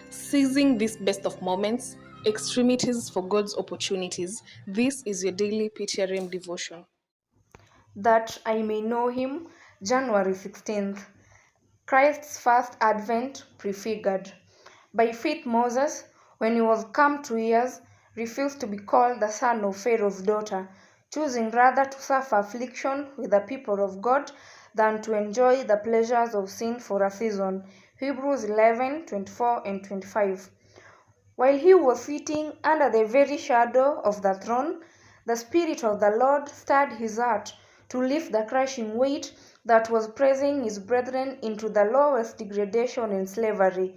Seizing this best of moments, extremities for God's opportunities. This is your daily PTRM devotion. That I may know him, January 16th. Christ's first advent prefigured. By faith, Moses, when he was come to years, refused to be called the son of Pharaoh's daughter, choosing rather to suffer affliction with the people of God than to enjoy the pleasures of sin for a season. Hebrews 11:24 and 25. While he was sitting under the very shadow of the throne, the Spirit of the Lord stirred his heart to lift the crushing weight that was pressing his brethren into the lowest degradation and slavery.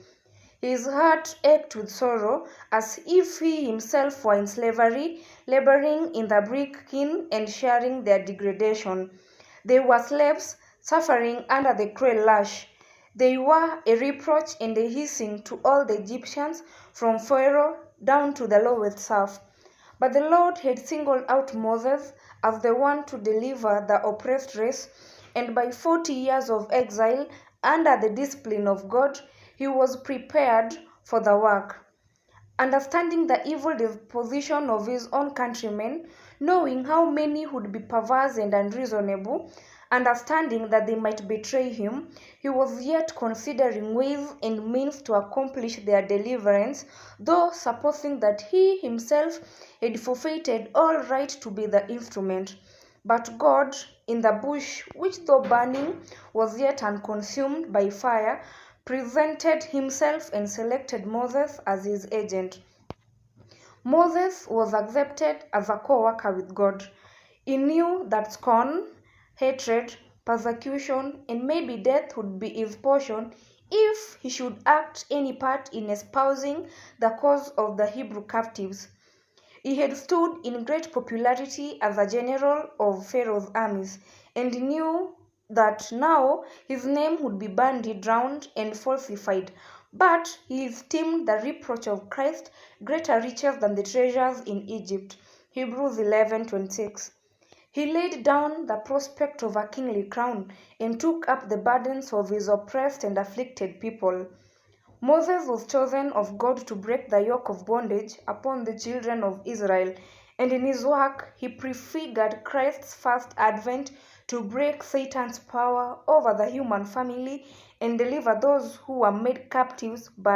His heart ached with sorrow, as if he himself were in slavery, laboring in the brick kiln and sharing their degradation. They were slaves, suffering under the cruel lash. They were a reproach and a hissing to all the Egyptians, from Pharaoh down to the lowest serf. But the Lord had singled out Moses as the one to deliver the oppressed race, and by 40 years of exile under the discipline of God, he was prepared for the work. Understanding the evil disposition of his own countrymen, knowing how many would be perverse and unreasonable, understanding that they might betray him, he was yet considering ways and means to accomplish their deliverance, though supposing that he himself had forfeited all right to be the instrument. But God, in the bush, which though burning was yet unconsumed by fire, presented himself and selected Moses as his agent. Moses was accepted as a co-worker with God. He knew that scorn, hatred, persecution, and maybe death would be his portion if he should act any part in espousing the cause of the Hebrew captives. He had stood in great popularity as a general of Pharaoh's armies, and knew that now his name would be bandied round and falsified. But he esteemed the reproach of Christ greater riches than the treasures in Egypt. Hebrews 11:26. He laid down the prospect of a kingly crown and took up the burdens of his oppressed and afflicted people. Moses was chosen of God to break the yoke of bondage upon the children of Israel, and in his work he prefigured Christ's first advent to break Satan's power over the human family and deliver those who were made captives by